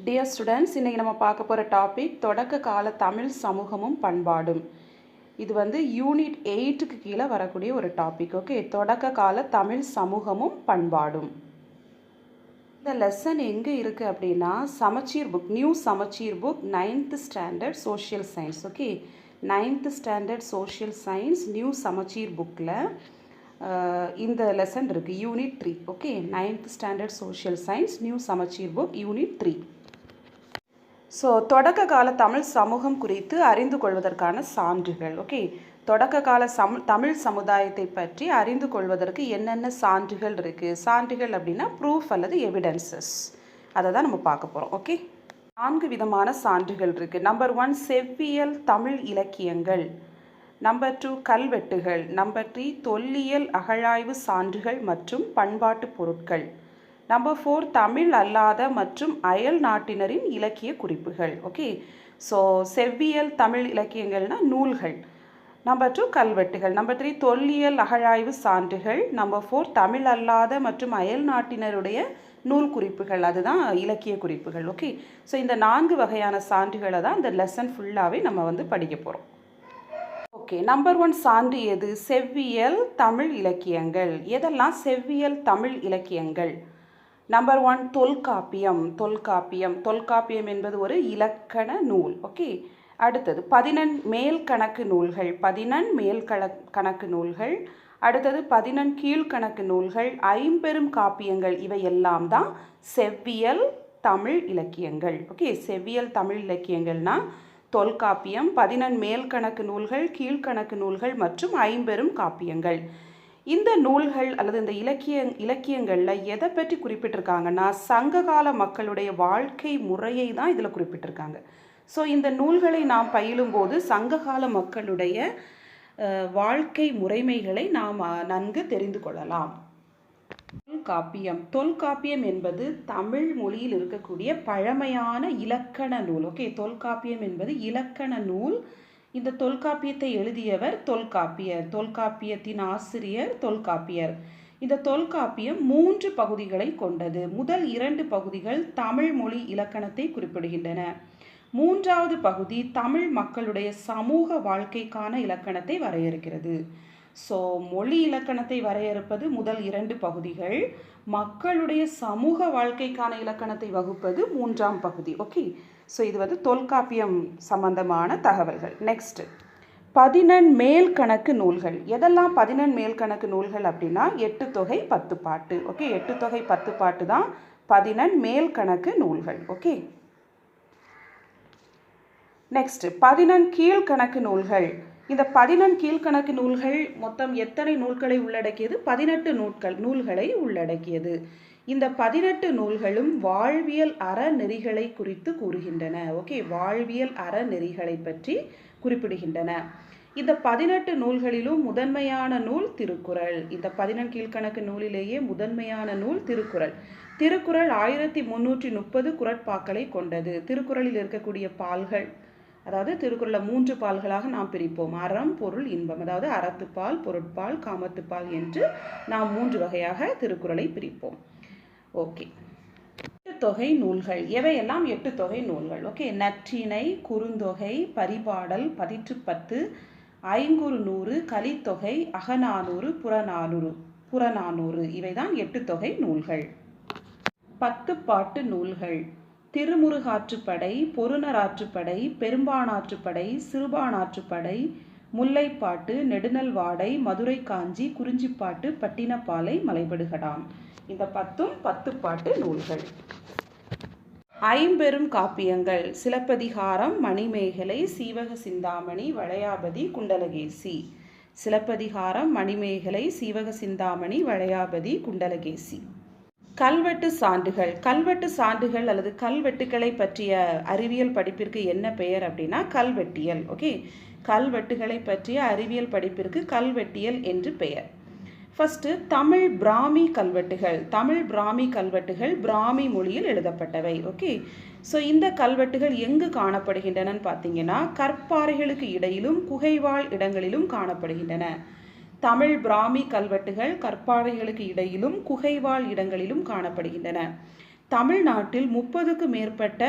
Dear students, இன்றைக்கி நம்ம பார்க்க போகிற டாபிக் தொடக்க கால தமிழ் சமூகமும் பண்பாடும். இது யூனிட் 8க்கு கீழே வரக்கூடிய ஒரு டாபிக். ஓகே, தொடக்க கால தமிழ் சமூகமும் பண்பாடும். இந்த லெசன் எங்கே இருக்குது அப்படின்னா சமச்சீர் புக், நியூ சமச்சீர் book 9th standard social science. Okay, 9th standard social science new சமச்சீர் புக்கில் இந்த லெசன் இருக்குது, unit 3. Okay, 9th standard social science new சமச்சீர் புக் யூனிட் 3. ஸோ தொடக்க கால தமிழ் சமூகம் குறித்து அறிந்து கொள்வதற்கான சான்றுகள். ஓகே, தொடக்க கால தமிழ் சமுதாயத்தை பற்றி அறிந்து கொள்வதற்கு என்னென்ன சான்றுகள் இருக்குது? சான்றுகள் அப்படின்னா ப்ரூஃப் அல்லது எவிடன்சஸ், அதை தான் நம்ம பார்க்க போகிறோம். ஓகே, 4 விதமான சான்றுகள் இருக்குது. நம்பர் 1 செவ்வியல் தமிழ் இலக்கியங்கள். நம்பர் 2 கல்வெட்டுகள். நம்பர் 3 தொல்லியல் அகழாய்வு சான்றுகள் மற்றும் பண்பாட்டு பொருட்கள். நம்பர் 4 தமிழ் அல்லாத மற்றும் அயல் நாட்டினரின் இலக்கிய குறிப்புகள். ஓகே, ஸோ செவ்வியல் தமிழ் இலக்கியங்கள்னால் நூல்கள். நம்பர் 2 கல்வெட்டுகள். நம்பர் 3 தொல்லியல் அகழாய்வு சான்றுகள். நம்பர் 4 தமிழ் அல்லாத மற்றும் அயல் நாட்டினருடைய நூல் குறிப்புகள், அதுதான் இலக்கிய குறிப்புகள். ஓகே, ஸோ இந்த 4 வகையான சான்றுகளை தான் இந்த லெசன் ஃபுல்லாகவே நம்ம படிக்க போகிறோம். ஓகே, நம்பர் 1 சான்று எது? செவ்வியல் தமிழ் இலக்கியங்கள். எதெல்லாம் செவ்வியல் தமிழ் இலக்கியங்கள்? நம்பர் 1 தொல்காப்பியம். தொல்காப்பியம் என்பது ஒரு இலக்கண நூல். ஓகே, அடுத்தது 14 மேல்கணக்கு நூல்கள். 14 மேல்கணக்கு நூல்கள். அடுத்தது 14 கீழ்கணக்கு நூல்கள். 50 காப்பியங்கள். இவை எல்லாம் தான் செவ்வியல் தமிழ் இலக்கியங்கள். ஓகே, செவ்வியல் தமிழ் இலக்கியங்கள்னால் தொல்காப்பியம், 14 மேல்கணக்கு நூல்கள், கீழ்கணக்கு நூல்கள் மற்றும் 50 காப்பியங்கள். இந்த நூல்கள் அல்லது இந்த இலக்கியங்களில் எதை பற்றி குறிப்பிட்டிருக்காங்கன்னா சங்ககால மக்களுடைய வாழ்க்கை முறையை தான் இதில் குறிப்பிட்டிருக்காங்க. ஸோ இந்த நூல்களை நாம் பயிலும்போது சங்ககால மக்களுடைய வாழ்க்கை முறைமைகளை நாம் நன்கு தெரிந்து கொள்ளலாம். தொல்காப்பியம் என்பது தமிழ் மொழியில் இருக்கக்கூடிய பழமையான இலக்கண நூல். ஓகே, தொல்காப்பியம் என்பது இலக்கண நூல். இந்த தொல்காப்பியத்தை எழுதியவர் தொல்காப்பியர். தொல்காப்பியத்தின் ஆசிரியர் தொல்காப்பியர். இந்த தொல்காப்பியம் 3 பகுதிகளை கொண்டது. முதல் 2 பகுதிகள் தமிழ் மொழி இலக்கணத்தை குறிப்பிடுகின்றன. 3வது பகுதி தமிழ் மக்களுடைய சமூக வாழ்க்கைக்கான இலக்கணத்தை வரையறுக்கிறது. ஸோ மொழி இலக்கணத்தை வரையறுப்பது முதல் 2 பகுதிகள், மக்களுடைய சமூக வாழ்க்கைக்கான இலக்கணத்தை வகுப்பது 3ஆம் பகுதி. ஓகே, ஸோ இது தொல்காப்பியம் சம்பந்தமான தகவல்கள். நெக்ஸ்ட் 14 மேல்கணக்கு நூல்கள். எதெல்லாம் 14 மேல்கணக்கு நூல்கள் அப்படின்னா 8 தொகை 10 பாட்டு. ஓகே, 8 தொகை 10 பாட்டு தான் 14 மேல்கணக்கு நூல்கள். ஓகே, நெக்ஸ்ட் 14 கீழ்கணக்கு நூல்கள். இந்த 14 கீழ்கணக்கு நூல்கள் மொத்தம் எத்தனை நூல்களை உள்ளடக்கியது? 18 நூல்களை உள்ளடக்கியது. இந்த 18 நூல்களும் வாழ்வியல் அறநெறிகளை குறித்து கூறுகின்றன. ஓகே, வாழ்வியல் அறநெறிகளை பற்றி குறிப்பிடுகின்றன. இந்த 18 நூல்களிலும் முதன்மையான நூல் திருக்குறள். இந்த 14 கீழ்கணக்கு நூலிலேயே முதன்மையான நூல் திருக்குறள். திருக்குறள் 1330 குறட்பாக்களை கொண்டது. திருக்குறளில் இருக்கக்கூடிய பால்கள், அதாவது திருக்குறளை 3 பால்களாக நாம் பிரிப்போம். அறம், பொருள், இன்பம். அதாவது அறத்துப்பால், பொருட்பால், காமத்துப்பால் என்று நாம் 3 வகையாக திருக்குறளை பிரிப்போம். ஓகே, 8 தொகை நூல்கள். எவையெல்லாம் 8 தொகை நூல்கள்? ஓகே, நற்றிணை, குறுந்தொகை, பரிபாடல், பதிற்றுப்பத்து, ஐங்குறுநூறு, கலித்தொகை, அகநானூறு, புறநானூறு இவைதான் 8 தொகை நூல்கள். 10 பாட்டு நூல்கள். திருமுருகாற்றுப்படை, பொருநராற்றுப்படை, பெரும்பானாற்றுப்படை, சிறுபானாற்றுப்படை, முல்லைப்பாட்டு, நெடுநல்வாடை, மதுரை காஞ்சி, குறிஞ்சிப்பாட்டு, பட்டினப்பாலை, மலைபடுகடாம். இந்த 10ம் 10 பாட்டு நூல்கள். 50 காப்பியங்கள். சிலப்பதிகாரம், மணிமேகலை, சீவக சிந்தாமணி, வளையாபதி, குண்டலகேசி. சிலப்பதிகாரம், மணிமேகலை, சீவக சிந்தாமணி, வளையாபதி, குண்டலகேசி. கல்வெட்டு சான்றுகள். கல்வெட்டு சான்றுகள் அல்லது கல்வெட்டுக்களை பற்றிய அறிவியல் படிப்பிற்கு என்ன பெயர் அப்படின்னா கல்வெட்டியல். ஓகே, கல்வெட்டுகளை பற்றிய அறிவியல் படிப்பிற்கு கல்வெட்டியல் என்று பெயர். ஃபஸ்ட்டு தமிழ் பிராமி கல்வெட்டுகள். தமிழ் பிராமி கல்வெட்டுகள் பிராமி மொழியில் எழுதப்பட்டவை. ஓகே, ஸோ இந்த கல்வெட்டுகள் எங்கு காணப்படுகின்றனன்னு பார்த்தீங்கன்னா கற்பாறைகளுக்கு இடையிலும் குகைவாழ் இடங்களிலும் காணப்படுகின்றன. தமிழ் பிராமி கல்வெட்டுகள் கற்பாறைகளுக்கு இடையிலும் குகைவாழ் இடங்களிலும் காணப்படுகின்றன. தமிழ்நாட்டில் 30க்கும் மேற்பட்ட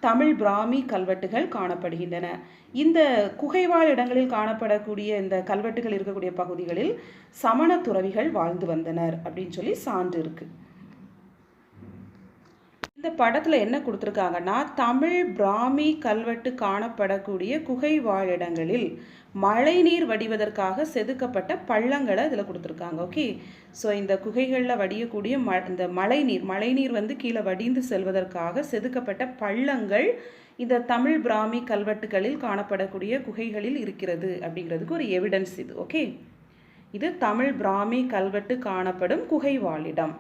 தமிழ் பிராமி கல்வெட்டுகள் காணப்படுகின்றன. இந்த குகைவாழ் இடங்களில் காணப்படக்கூடிய இந்த கல்வெட்டுகள் இருக்கக்கூடிய பகுதிகளில் சமண துறவிகள் வாழ்ந்து வந்தனர் அப்படின்னு சொல்லி சான்று இருக்கு. இந்த படத்தில் என்ன கொடுத்துருக்காங்கன்னா, தமிழ் பிராமி கல்வெட்டு காணப்படக்கூடிய குகை வாழிடங்களில் மழைநீர் வடிவதற்காக செதுக்கப்பட்ட பள்ளங்களை இதில் கொடுத்துருக்காங்க. ஓகே, ஸோ இந்த குகைகளில் வடியக்கூடிய இந்த மழைநீர் வந்து கீழே வடிந்து செல்வதற்காக செதுக்கப்பட்ட பள்ளங்கள் இந்த தமிழ் பிராமி கல்வெட்டுகளில் காணப்படக்கூடிய குகைகளில் இருக்கிறது அப்படிங்கிறதுக்கு ஒரு எவிடன்ஸ் இது. ஓகே, இது தமிழ் பிராமி கல்வெட்டு காணப்படும் குகை வாழிடம்.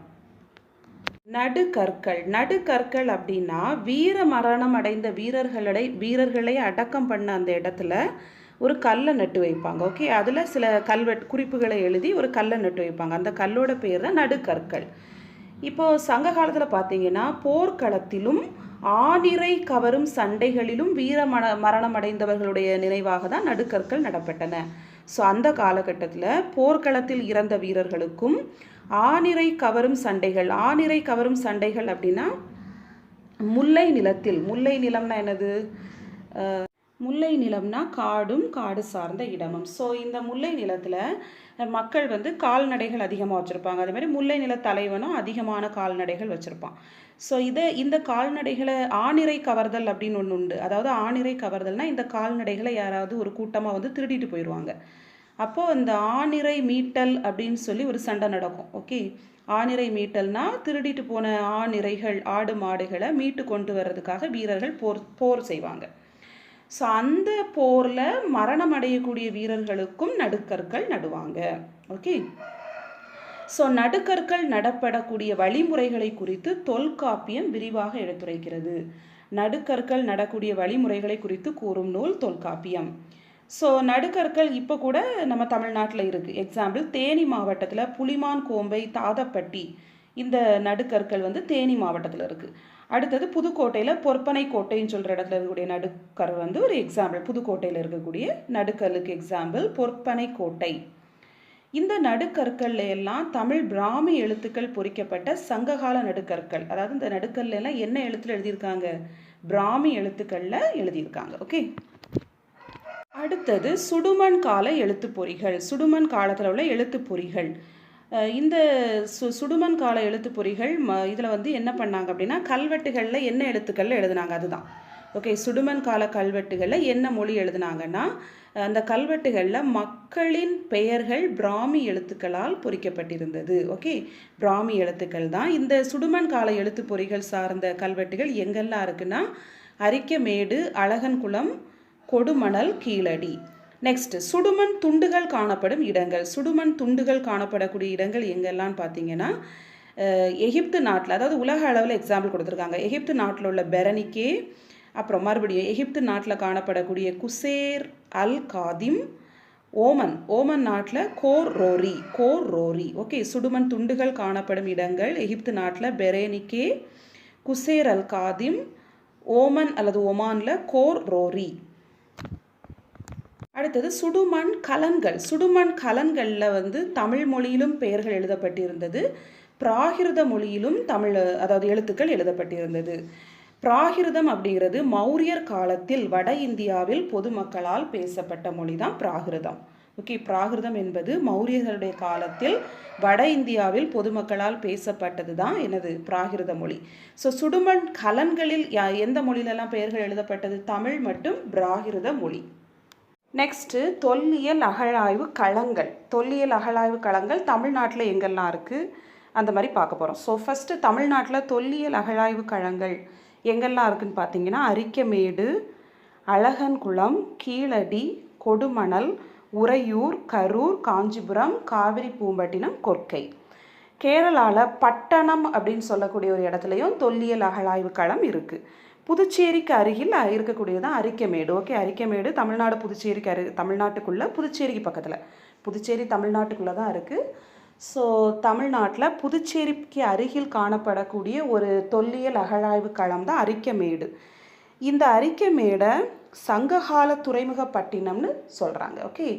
நடுக்கற்கள் அப்படின்னா வீர மரணம் அடைந்த வீரர்களை அடக்கம் பண்ண அந்த இடத்துல ஒரு கல்லை நட்டு வைப்பாங்க. ஓகே, அதில் சில குறிப்புகளை எழுதி ஒரு கல்லை நட்டு வைப்பாங்க. அந்த கல்லோட பேர் தான் நடுக்கற்கள். இப்போது சங்க காலத்தில் பார்த்தீங்கன்னா போர்க்களத்திலும் ஆனிரை கவரும் சண்டைகளிலும் மரணம் அடைந்தவர்களுடைய நினைவாக தான் நடுக்கற்கள் நடப்பட்டன. ஸோ அந்த காலகட்டத்தில் போர்க்களத்தில் இறந்த வீரர்களுக்கும் ஆனிரை கவரும் சண்டைகள் அப்படின்னா முல்லை நிலம்னா என்னது? முல்லை நிலம்னா காடு சார்ந்த இடமும். ஸோ இந்த முல்லை நிலத்தில் மக்கள் வந்து கால்நடைகள் அதிகமாக வச்சுருப்பாங்க. அதே மாதிரி முல்லை நில தலைவனும் அதிகமான கால்நடைகள் வச்சுருப்பான். ஸோ இந்த கால்நடைகளை ஆனிரை கவர்தல் அப்படின்னு ஒன்று உண்டு. அதாவது ஆனிரை கவர்தல்னால் இந்த கால்நடைகளை யாராவது ஒரு கூட்டமாக வந்து திருடிட்டு போயிடுவாங்க. அப்போது இந்த ஆனிரை மீட்டல் அப்படின்னு சொல்லி ஒரு சண்டை நடக்கும். ஓகே, ஆனிரை மீட்டல்னா திருடிட்டு போன ஆடு மாடுகளை மீட்டு கொண்டு வர்றதுக்காக வீரர்கள் போர் செய்வாங்க. ஸோ அந்த போரில் மரணம் அடையக்கூடிய வீரர்களுக்கும் நடுக்கற்கள் நடுவாங்க. ஓகே, ஸோ நடுக்கற்கள் நடப்படக்கூடிய வழிமுறைகளை குறித்து தொல்காப்பியம் விரிவாக எடுத்துரைக்கிறது. நடுக்கற்கள் நடக்கூடிய வழிமுறைகளை குறித்து கூறும் நூல் தொல்காப்பியம். ஸோ நடுக்கற்கள் இப்போ கூட நம்ம தமிழ்நாட்டில் இருக்குது. எக்ஸாம்பிள், தேனி மாவட்டத்தில் புலிமான் கோம்பை தாதப்பட்டி இந்த நடுக்கற்கள் வந்து தேனி மாவட்டத்தில் இருக்குது. அடுத்தது புதுக்கோட்டையில் பொற்பனை கோட்டைன்னு சொல்கிற இடத்துல இருக்கக்கூடிய நடுக்கர் வந்து ஒரு எக்ஸாம்பிள். புதுக்கோட்டையில் இருக்கக்கூடிய நடுக்கல்லுக்கு எக்ஸாம்பிள் பொற்பனை கோட்டை. இந்த நடுக்கற்கள்ல எல்லாம் தமிழ் பிராமி எழுத்துக்கள் பொறிக்கப்பட்ட சங்ககால நடுக்கற்கள். அதாவது இந்த நடுக்கல்ல எல்லாம் என்ன எழுத்துல எழுதியிருக்காங்க? பிராமி எழுத்துக்களில் எழுதியிருக்காங்க. ஓகே, அடுத்தது சுடுமண் கால எழுத்துப்பொறிகள். சுடுமண் காலத்தில் உள்ள எழுத்துப்பொறிகள். இந்த சுடுமண் கால எழுத்துப்பொறிகள் இதில் வந்து என்ன பண்ணாங்க அப்படின்னா, கல்வெட்டுகளில் என்ன எழுத்துக்களில் எழுதுனாங்க அதுதான். ஓகே, சுடுமண் கால கல்வெட்டுகளில் என்ன மொழி எழுதுனாங்கன்னா, அந்த கல்வெட்டுகளில் மக்களின் பெயர்கள் பிராமி எழுத்துக்களால் பொறிக்கப்பட்டிருந்தது. ஓகே, பிராமி எழுத்துக்கள் தான். இந்த சுடுமண் கால எழுத்துப்பொறிகள் சார்ந்த கல்வெட்டுகள் எங்கெல்லாம் இருக்குன்னா, அரிக்கமேடு, அழகன்குளம், கொடுமணல், கீழடி. நெக்ஸ்ட், சுடுமண் துண்டுகள் காணப்படும் இடங்கள். சுடுமண் துண்டுகள் காணப்படக்கூடிய இடங்கள் எங்கெல்லாம் பார்த்தீங்கன்னா, எகிப்து நாட்டில், அதாவது உலக அளவில் எக்ஸாம்பிள் கொடுத்துருக்காங்க. எகிப்து நாட்டில் உள்ள பெரனிக்கே, அப்புறம் மறுபடியும் எகிப்து நாட்டில் காணப்படக்கூடிய குசேர் அல் காதிம், ஓமன் நாட்டில் கோர் ரோரி. ஓகே, சுடுமண் துண்டுகள் காணப்படும் இடங்கள் எகிப்து நாட்டில் பெரேனிக்கே, குசேர் அல் காதிம், ஓமன் அல்லது ஒமானில் கோர் ரோரி. அடுத்தது சுடுமண் கலன்களில் வந்து தமிழ் மொழியிலும் பெயர்கள் எழுதப்பட்டிருந்தது, பிராகிருத மொழியிலும் அதாவது எழுத்துக்கள் எழுதப்பட்டிருந்தது. பிராகிருதம் அப்படிங்கிறது மௌரியர் காலத்தில் வட இந்தியாவில் பொதுமக்களால் பேசப்பட்ட மொழி தான் பிராகிருதம். ஓகே, பிராகிருதம் என்பது மௌரியர்களுடைய காலத்தில் வட இந்தியாவில் பொதுமக்களால் பேசப்பட்டது தான் என்னது? பிராகிருத மொழி. ஸோ சுடுமண் கலன்களில் எந்த மொழியிலெல்லாம் பெயர்கள் எழுதப்பட்டது? தமிழ் மற்றும் பிராகிருத மொழி. நெக்ஸ்ட்டு, தொல்லியல் அகழாய்வு களங்கள் தமிழ்நாட்டில் எங்கெல்லாம் இருக்குது அந்த மாதிரி பார்க்க போகிறோம். ஸோ ஃபஸ்ட்டு தமிழ்நாட்டில் தொல்லியல் அகழாய்வு களங்கள் எங்கெல்லாம் இருக்குதுன்னு பார்த்தீங்கன்னா, அரிக்கமேடு, அழகன்குளம், கீழடி, கொடுமணல், உறையூர், கரூர், காஞ்சிபுரம், காவிரி பூம்பட்டினம், கொர்க்கை. கேரளாவில் பட்டணம் அப்படின்னு சொல்லக்கூடிய ஒரு இடத்துலையும் தொல்லியல் அகழாய்வு களம் இருக்குது. புதுச்சேரிக்கு அருகில் இருக்கக்கூடியது தான் அரிக்கமேடு. ஓகே, அரிக்கமேடு தமிழ்நாட்டுக்குள்ளே, புதுச்சேரிக்கு பக்கத்தில். புதுச்சேரி தமிழ்நாட்டுக்குள்ளே தான் இருக்குது. ஸோ தமிழ்நாட்டில் புதுச்சேரிக்கு அருகில் காணப்படக்கூடிய ஒரு தொல்லியல் அகழாய்வு களம் தான் அரிக்கமேடு. இந்த அரிக்கமேடை சங்ககால துறைமுகப்பட்டினம்னு சொல்கிறாங்க. ஓகே,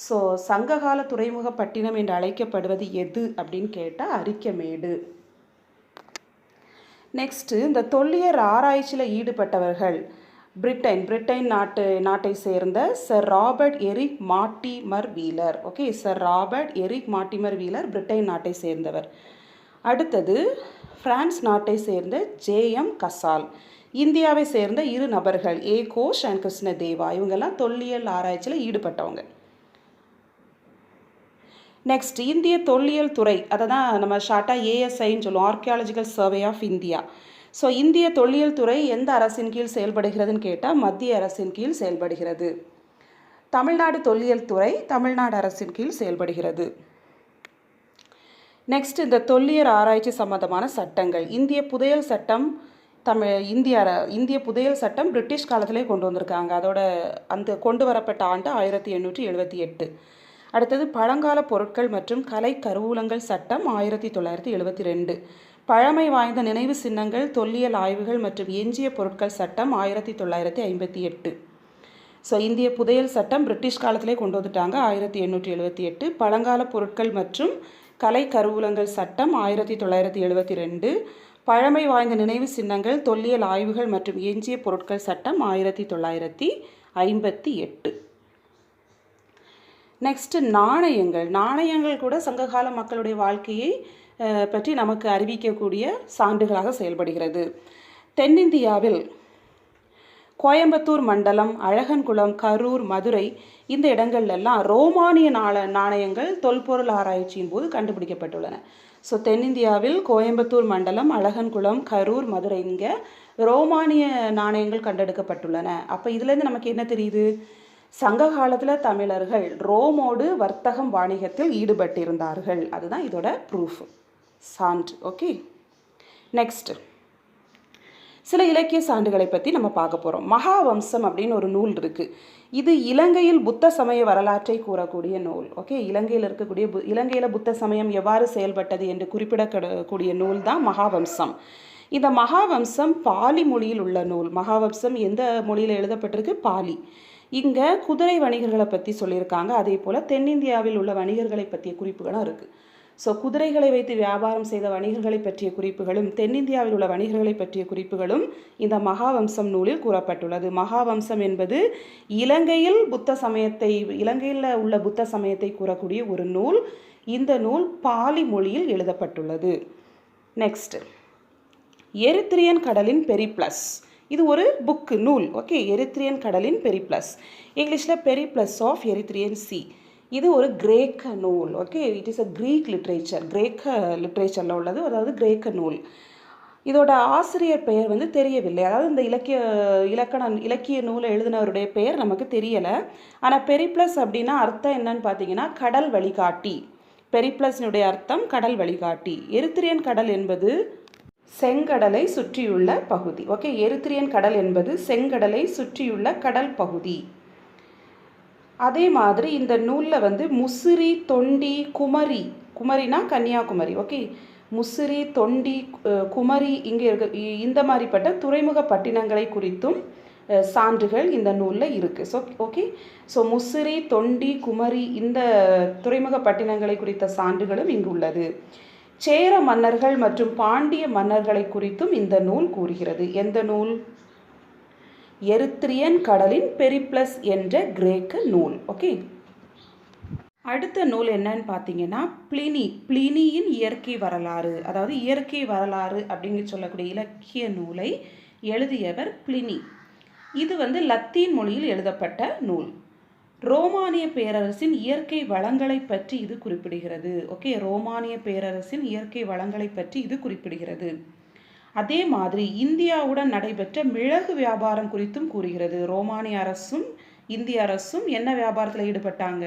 ஸோ சங்ககால துறைமுகப்பட்டினம் என்று அழைக்கப்படுவது எது அப்படின்னு கேட்டால் அரிக்கமேடு. நெக்ஸ்ட்டு இந்த தொல்லியல் ஆராய்ச்சியில் ஈடுபட்டவர்கள் பிரிட்டன் நாட்டை சேர்ந்த sir Robert Eric Mortimer Wheeler. Okay, sir Robert Eric Mortimer Wheeler Britain நாட்டை சேர்ந்தவர். அடுத்தது பிரான்ஸ் நாட்டை சேர்ந்த ஜேஎம் கசால். இந்தியாவை சேர்ந்த 2 நபர்கள் ஏ கோஷ் அண்ட் கிருஷ்ணதேவா. இவங்கெல்லாம் தொல்லியல் ஆராய்ச்சியில் ஈடுபட்டவங்க. நெக்ஸ்ட் இந்திய தொல்லியல் துறை, அதை தான் நம்ம ஷார்ட்டாக ஏஎஸ்ஐன்னு சொல்லுவோம், archaeological survey of India. So இந்திய தொல்லியல் துறை எந்த அரசின் கீழ் செயல்படுகிறதுன்னு கேட்டால் மத்திய அரசின் கீழ் செயல்படுகிறது. தமிழ்நாடு தொல்லியல் துறை தமிழ்நாடு அரசின் கீழ் செயல்படுகிறது. நெக்ஸ்ட் இந்த தொல்லியல் ஆராய்ச்சி சம்பந்தமான சட்டங்கள். இந்திய புதையல் சட்டம் இந்திய புதையல் சட்டம் பிரிட்டிஷ் காலத்திலே கொண்டு வந்திருக்காங்க. அதோட அந்த கொண்டு வரப்பட்ட ஆண்டு 1878. அடுத்தது பழங்கால பொருட்கள் மற்றும் கலை கருவூலங்கள் சட்டம் 1972. பழமை வாய்ந்த நினைவு சின்னங்கள், தொல்லியல் ஆய்வுகள் மற்றும் எஞ்சிய பொருட்கள் சட்டம் 1958. ஸோ இந்திய புதையல் சட்டம் பிரிட்டிஷ் காலத்திலே கொண்டு வந்துட்டாங்க 1878. பழங்கால பொருட்கள் மற்றும் கலை கருவூலங்கள் சட்டம் 1972. பழமை வாய்ந்த நினைவு சின்னங்கள், தொல்லியல் ஆய்வுகள் மற்றும் எஞ்சிய பொருட்கள் சட்டம் 1958. நெக்ஸ்ட்டு நாணயங்கள் கூட சங்ககால மக்களுடைய வாழ்க்கையை பற்றி நமக்கு அறிவிக்கக்கூடிய சான்றுகளாக செயல்படுகிறது. தென்னிந்தியாவில் கோயம்புத்தூர் மண்டலம், அழகன்குளம், கரூர், மதுரை இந்த இடங்கள்லாம் ரோமானிய நாணயங்கள் தொல்பொருள் ஆராய்ச்சியின் போது கண்டுபிடிக்கப்பட்டுள்ளன. ஸோ தென்னிந்தியாவில் கோயம்புத்தூர் மண்டலம், அழகன்குளம், கரூர், மதுரை இங்கே ரோமானிய நாணயங்கள் கண்டெடுக்கப்பட்டுள்ளன. அப்போ இதுலேருந்து நமக்கு என்ன தெரியுது? சங்க காலத்தில் தமிழர்கள் ரோமோடு வர்த்தகம் வாணிகத்தில் ஈடுபட்டிருந்தார்கள். அதுதான் இதோட ப்ரூஃப், சான்று. ஓகே, நெக்ஸ்ட் சில இலக்கிய சான்றுகளை பற்றி நம்ம பார்க்க போகிறோம். மகாவம்சம் அப்படின்னு ஒரு நூல் இருக்குது. இது இலங்கையில் புத்த சமய வரலாற்றை கூறக்கூடிய நூல். ஓகே, இலங்கையில் புத்த சமயம் எவ்வாறு செயல்பட்டது என்று குறிப்பிடக்கூடிய நூல் தான் மகாவம்சம். இந்த மகாவம்சம் பாலி மொழியில் உள்ள நூல். மகாவம்சம் எந்த மொழியில் எழுதப்பட்டிருக்கு? பாலி. இங்கே குதிரை வணிகர்களை பற்றி சொல்லியிருக்காங்க. அதே போல் தென்னிந்தியாவில் உள்ள வணிகர்களை பற்றிய குறிப்புகளும் இருக்குது. ஸோ குதிரைகளை வைத்து வியாபாரம் செய்த வணிகர்களை பற்றிய குறிப்புகளும் தென்னிந்தியாவில் உள்ள வணிகர்களை பற்றிய குறிப்புகளும் இந்த மகாவம்சம் நூலில் கூறப்பட்டுள்ளது. மகாவம்சம் என்பது இலங்கையில் உள்ள புத்த சமயத்தை கூறக்கூடிய ஒரு நூல். இந்த நூல் பாலி மொழியில் எழுதப்பட்டுள்ளது. நெக்ஸ்ட் எரித்ரியன் கடலின் பெரிப்ளஸ். இது ஒரு புக்கு, நூல். ஓகே, எரித்ரியன் கடலின் பெரிப்ளஸ், இங்கிலீஷில் பெரிப்ளஸ் ஆஃப் எரித்ரியன் சி. இது ஒரு கிரேக்க நூல். ஓகே, இட் இஸ் அ கிரேக்க லிட்ரேச்சரில் உள்ளது, அதாவது கிரேக்க நூல். இதோட ஆசிரியர் பெயர் வந்து தெரியவில்லை. அதாவது இந்த இலக்கிய நூலை எழுதினவருடைய பெயர் நமக்கு தெரியலை. ஆனால் பெரிப்ளஸ் அப்படின்னா அர்த்தம் என்னன்னு பார்த்தீங்கன்னா கடல் வழிகாட்டி. பெரிப்ளஸ்னுடைய அர்த்தம் கடல் வழிகாட்டி. எரித்ரியன் கடல் என்பது செங்கடலை சுற்றியுள்ள பகுதி. ஓகே, எரித்ரியன் கடல் என்பது செங்கடலை சுற்றியுள்ள கடல் பகுதி. அதே மாதிரி இந்த நூலில் வந்து முசிறி, தொண்டி, குமரினா கன்னியாகுமரி. ஓகே, முசிறி, தொண்டி, குமரி இங்கே இந்த மாதிரிப்பட்ட துறைமுக பட்டினங்களை குறித்தும் சான்றுகள் இந்த நூலில் இருக்குது. ஸோ முசிறி, தொண்டி, குமரி இந்த துறைமுக பட்டினங்களை குறித்த சான்றுகளும் இங்கு உள்ளது. சேர மன்னர்கள் மற்றும் பாண்டிய மன்னர்களை குறித்தும் இந்த நூல் கூறுகிறது. எந்த நூல்? எரித்ரியன் கடலின் பெரிப்ளஸ் என்ற கிரேக்க நூல். ஓகே, அடுத்த நூல் என்னன்னு பார்த்தீங்கன்னா பிளினியின் இயற்கை வரலாறு. அதாவது இயற்கை வரலாறு அப்படின்னு சொல்லக்கூடிய இலக்கிய நூலை எழுதியவர் பிளினி. இது வந்து லத்தீன் மொழியில் எழுதப்பட்ட நூல். ரோமானிய பேரரசின் இயற்கை வளங்களை பற்றி இது குறிப்பிடுகிறது. ஓகே, ரோமானிய பேரரசின் இயற்கை வளங்களை பற்றி இது குறிப்பிடுகிறது. அதே மாதிரி இந்தியாவுடன் நடைபெற்ற மிளகு வியாபாரம் குறித்தும் கூறுகிறது. ரோமானிய அரசும் இந்திய அரசும் என்ன வியாபாரத்தில் ஈடுபட்டாங்க?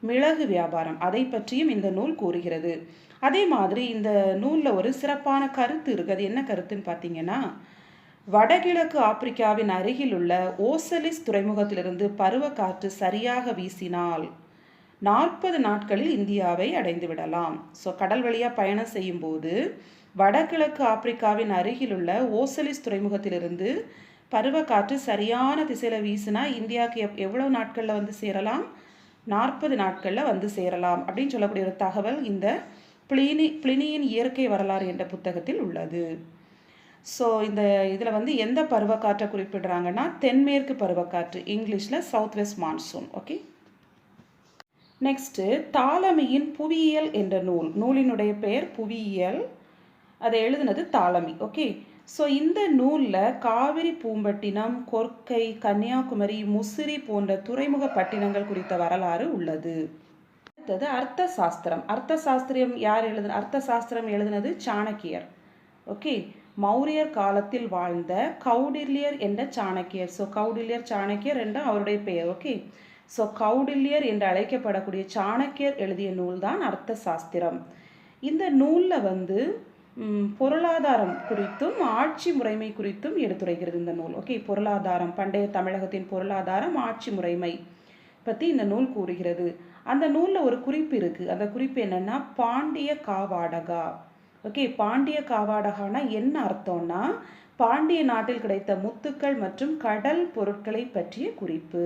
மிளகு வியாபாரம். அதை பற்றியும் இந்த நூல் கூறுகிறது. அதே மாதிரி இந்த நூலில் ஒரு சிறப்பான கருத்து இருக்குது. அது என்ன கருத்துன்னு பார்த்தீங்கன்னா, வடகிழக்கு ஆப்பிரிக்காவின் அருகில் உள்ள ஓசலிஸ் துறைமுகத்திலிருந்து பருவக்காற்று சரியாக வீசினால் 40 நாட்களில் இந்தியாவை அடைந்து விடலாம். ஸோ கடல் வழியாக பயணம் செய்யும்போது வடகிழக்கு ஆப்பிரிக்காவின் அருகில் உள்ள ஓசலிஸ் துறைமுகத்திலிருந்து பருவக்காற்று சரியான திசையில் வீசினா இந்தியாவுக்கு எவ்வளோ நாட்களில் வந்து சேரலாம்? 40 நாட்களில் வந்து சேரலாம் அப்படின்னு சொல்லக்கூடிய ஒரு தகவல் இந்த பிளினியின் இயற்கை வரலாறு என்ற புத்தகத்தில் உள்ளது. ஸோ இந்த இதில் வந்து எந்த பருவக்காற்றை குறிப்பிடுறாங்கன்னா தென்மேற்கு பருவக்காற்று, இங்கிலீஷில் south west monsoon. Okay. Next தாலமியின் புவியியல் என்ற நூலினுடைய பெயர் புவியியல். அதை எழுதுனது தாலமி. ஓகே. ஸோ இந்த நூலில் காவிரி பூம்பட்டினம், கொர்க்கை, கன்னியாகுமரி, முசிறி போன்ற துறைமுக பட்டினங்கள் குறித்த வரலாறு உள்ளது. அடுத்தது அர்த்த சாஸ்திரம். அர்த்த சாஸ்திரம் எழுதுனது சாணக்கியர். ஓகே. மௌரியர் காலத்தில் வாழ்ந்த கௌடில்யர் என்ற சாணக்கியர். ஸோ கௌடில்யர் சாணக்கியர் என்ற அவருடைய பெயர். ஓகே. ஸோ கௌடில்யர் என்று அழைக்கப்படக்கூடிய சாணக்கியர் எழுதிய நூல் தான் அர்த்த சாஸ்திரம். இந்த நூலில் வந்து பொருளாதாரம் குறித்தும் ஆட்சி முறைமை குறித்தும் எடுத்துரைக்கிறது இந்த நூல். ஓகே. பொருளாதாரம், பண்டைய தமிழகத்தின் பொருளாதாரம், ஆட்சி முறைமை பற்றி இந்த நூல் கூறுகிறது. அந்த நூலில் ஒரு குறிப்பு இருக்குது. அந்த குறிப்பு என்னென்னா பாண்டிய காவாடகா. ஓகே. பாண்டிய காவாடகானா என்ன அர்த்தம்னா பாண்டிய நாட்டில் கிடைத்த முத்துக்கள் மற்றும் கடல் பொருட்களை பற்றிய குறிப்பு.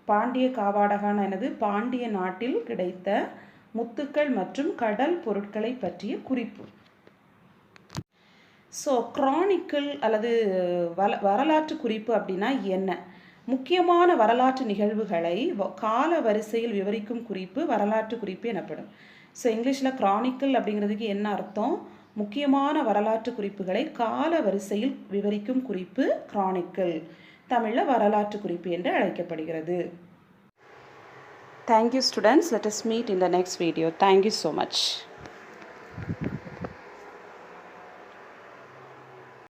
பாண்டிய காவாடகானா என்னது? பாண்டிய நாட்டில் கிடைத்த முத்துக்கள் மற்றும் கடல் பொருட்களை பற்றிய குறிப்பு. ஸோ கிரானிக்கிள் அல்லது வரலாற்று குறிப்பு அப்படின்னா என்ன? முக்கியமான வரலாற்று நிகழ்வுகளை கால வரிசையில் விவரிக்கும் குறிப்பு வரலாற்று குறிப்பு எனப்படும். ஸோ இங்கிலீஷில் கிரானிக்கிள் அப்படிங்கிறதுக்கு என்ன அர்த்தம்? முக்கியமான வரலாற்று குறிப்புகளை கால வரிசையில் விவரிக்கும் குறிப்பு கிரானிக்கிள். தமிழில் வரலாற்று குறிப்பு என்று அழைக்கப்படுகிறது. Thank you students. Let us meet in the next video. Thank you so much.